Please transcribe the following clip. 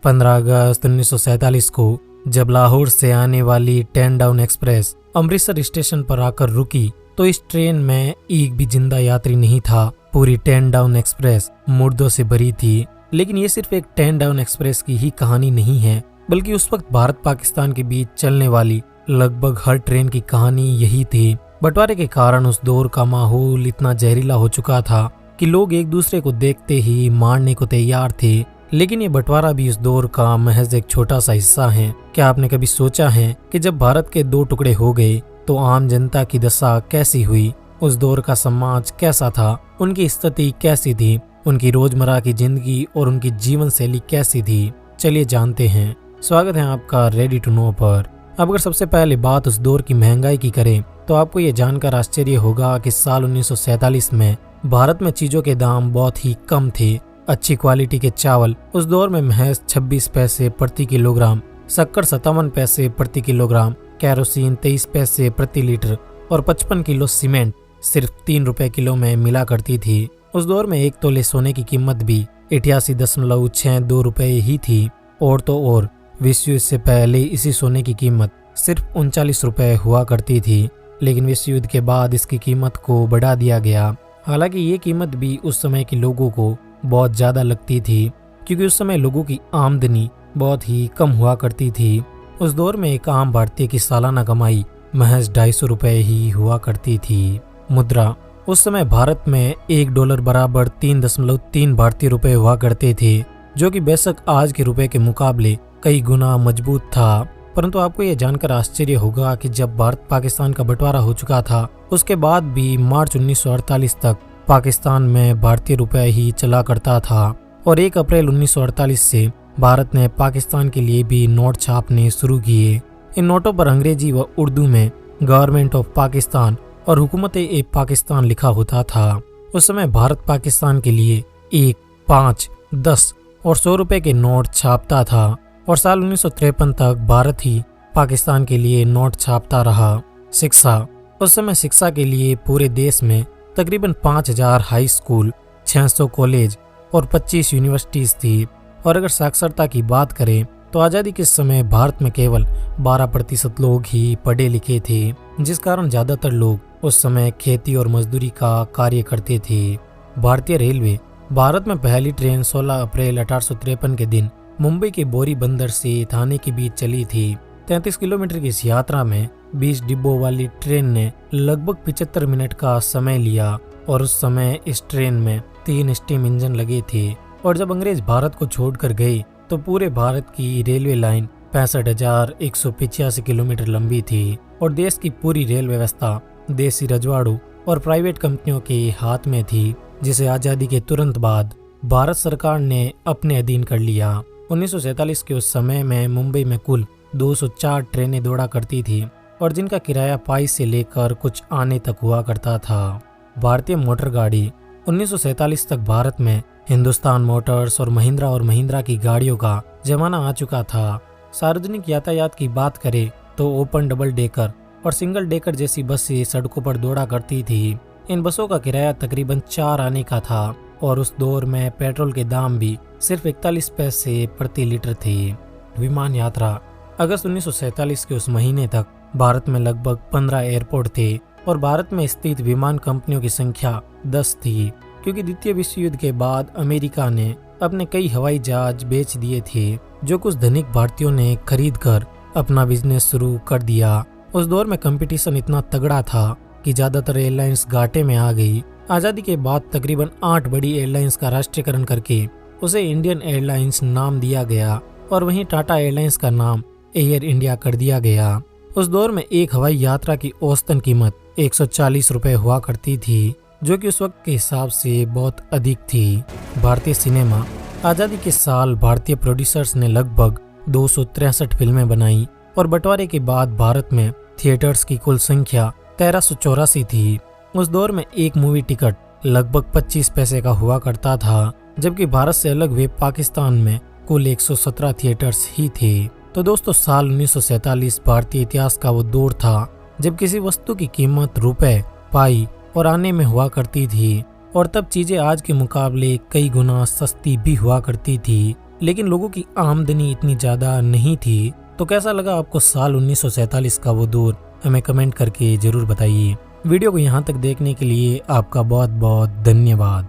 15 अगस्त 1947 को जब लाहौर से आने वाली 10 डाउन एक्सप्रेस अमृतसर स्टेशन पर आकर रुकी तो इस ट्रेन में एक भी जिंदा यात्री नहीं था। पूरी 10 डाउन एक्सप्रेस मुर्दों से भरी थी। लेकिन ये सिर्फ एक 10 डाउन एक्सप्रेस की ही कहानी नहीं है, बल्कि उस वक्त भारत पाकिस्तान के बीच चलने वाली लगभग हर ट्रेन की कहानी यही थी। बंटवारे के कारण उस दौर का माहौल इतना जहरीला हो चुका था कि लोग एक दूसरे को देखते ही मारने को तैयार थे। लेकिन ये बंटवारा भी उस दौर का महज एक छोटा सा हिस्सा है। क्या आपने कभी सोचा है कि जब भारत के 2 टुकड़े हो गए तो आम जनता की दशा कैसी हुई? उस दौर का समाज कैसा था? उनकी स्थिति कैसी थी? उनकी रोजमर्रा की जिंदगी और उनकी जीवन शैली कैसी थी? चलिए जानते हैं। स्वागत है आपका रेडी टू नो पर। अब अगर सबसे पहले बात उस दौर की महंगाई की करें तो आपको ये जानकर आश्चर्य होगा कि साल 1947 में भारत में चीजों के दाम बहुत ही कम थे। अच्छी क्वालिटी के चावल उस दौर में महज 26 पैसे प्रति किलोग्राम, शक्कर 57 पैसे प्रति किलोग्राम, केरोसिन 23 पैसे प्रति लीटर और 55 किलो सीमेंट सिर्फ 3 रुपए किलो में मिला करती थी। उस दौर में 1 तोले सोने की कीमत भी 88.62 रुपए ही थी। और तो और विश्व युद्ध से पहले इसी सोने की कीमत सिर्फ 39 रुपए हुआ करती थी। लेकिन विश्व युद्ध के बाद इसकी कीमत को बढ़ा दिया गया। हालांकि ये कीमत भी उस समय के लोगों को बहुत ज्यादा लगती थी, क्योंकि उस समय लोगों की आमदनी बहुत ही कम हुआ करती थी। उस दौर में एक आम भारतीय की सालाना कमाई महज 250 रुपए ही हुआ करती थी। मुद्रा उस समय भारत में $1 बराबर 3.3 भारतीय रुपए हुआ करते थे, जो कि बेशक आज के रुपए के मुकाबले कई गुना मजबूत था। परंतु आपको यह जानकर आश्चर्य होगा कि जब भारत पाकिस्तान का बंटवारा हो चुका था, उसके बाद भी मार्च 1948 तक पाकिस्तान में भारतीय रुपया ही चला करता था और 1 अप्रैल 1948 से भारत ने पाकिस्तान के लिए भी नोट छापने शुरू किए। इन नोटों पर अंग्रेजी व उर्दू में गवर्नमेंट ऑफ पाकिस्तान और हुकूमत-ए पाकिस्तान लिखा होता था। उस समय भारत पाकिस्तान के लिए 1, 5, 10 और 100 रुपए के नोट छापता था और साल 1953 तक भारत ही पाकिस्तान के लिए नोट छापता रहा। शिक्षा उस समय शिक्षा के लिए पूरे देश में तकरीबन 5000 हाई स्कूल, 600 कॉलेज और 25 यूनिवर्सिटीज थी। और अगर साक्षरता की बात करें तो आज़ादी के समय भारत में केवल 12% लोग ही पढ़े लिखे थे, जिस कारण ज्यादातर लोग उस समय खेती और मजदूरी का कार्य करते थे। भारतीय रेलवे भारत में पहली ट्रेन 16 अप्रैल 1853 के दिन मुंबई के बोरी बंदर से थाने के बीच चली थी। 33 किलोमीटर की इस यात्रा में 20 डिब्बों वाली ट्रेन ने लगभग 75 मिनट का समय लिया और उस समय इस ट्रेन में 3 स्टीम इंजन लगे थे। और जब अंग्रेज भारत को छोड़कर गए तो पूरे भारत की रेलवे लाइन 65,185 किलोमीटर लंबी थी और देश की पूरी रेल व्यवस्था देसी रजवाड़ों और प्राइवेट कंपनियों के हाथ में थी, जिसे आजादी के तुरंत बाद भारत सरकार ने अपने अधीन कर लिया। 1947 के उस समय में मुंबई में कुल 204 ट्रेनें दौड़ा करती थी और जिनका किराया पाई से लेकर कुछ आने तक हुआ करता था। भारतीय मोटर गाड़ी 1947 तक भारत में हिंदुस्तान मोटर्स और महिंद्रा की गाड़ियों का जमाना आ चुका था। सार्वजनिक यातायात की बात करें तो ओपन डबल डेकर और सिंगल डेकर जैसी बसें सड़कों पर दौड़ा करती थी। इन बसों का किराया तकरीबन 4 आने का था और उस दौर में पेट्रोल के दाम भी सिर्फ 41 पैसे प्रति लीटर थे। विमान यात्रा अगस्त 1947 के उस महीने तक भारत में लगभग 15 एयरपोर्ट थे और भारत में स्थित विमान कंपनियों की संख्या 10 थी, क्योंकि द्वितीय विश्व युद्ध के बाद अमेरिका ने अपने कई हवाई जहाज बेच दिए थे, जो कुछ धनिक भारतीयों ने खरीद कर अपना बिजनेस शुरू कर दिया। उस दौर में कंपटीशन इतना तगड़ा था कि ज्यादातर एयरलाइंस घाटे में आ गई। आजादी के बाद तकरीबन 8 बड़ी एयरलाइंस का राष्ट्रीयकरण करके उसे इंडियन एयरलाइंस नाम दिया गया और वहीं टाटा एयरलाइंस का नाम एयर इंडिया कर दिया गया। उस दौर में एक हवाई यात्रा की औसतन कीमत 140 रुपए हुआ करती थी, जो कि उस वक्त के हिसाब से बहुत अधिक थी। भारतीय सिनेमा आजादी के साल भारतीय प्रोड्यूसर्स ने लगभग 263 फिल्में बनाई और बंटवारे के बाद भारत में थिएटर्स की कुल संख्या 1384 थी। उस दौर में एक मूवी टिकट लगभग 25 पैसे का हुआ करता था, जबकि भारत से अलग हुए पाकिस्तान में कुल 117 थिएटर्स ही थे। तो दोस्तों, साल 1947 भारतीय इतिहास का वो दौर था जब किसी वस्तु की कीमत रुपए, पाई और आने में हुआ करती थी और तब चीजें आज के मुकाबले कई गुना सस्ती भी हुआ करती थी। लेकिन लोगों की आमदनी इतनी ज़्यादा नहीं थी। तो कैसा लगा आपको साल 1947 का वो दौर, हमें कमेंट करके ज़रूर बताइए। वीडियो को यहाँ तक देखने के लिए आपका बहुत बहुत धन्यवाद।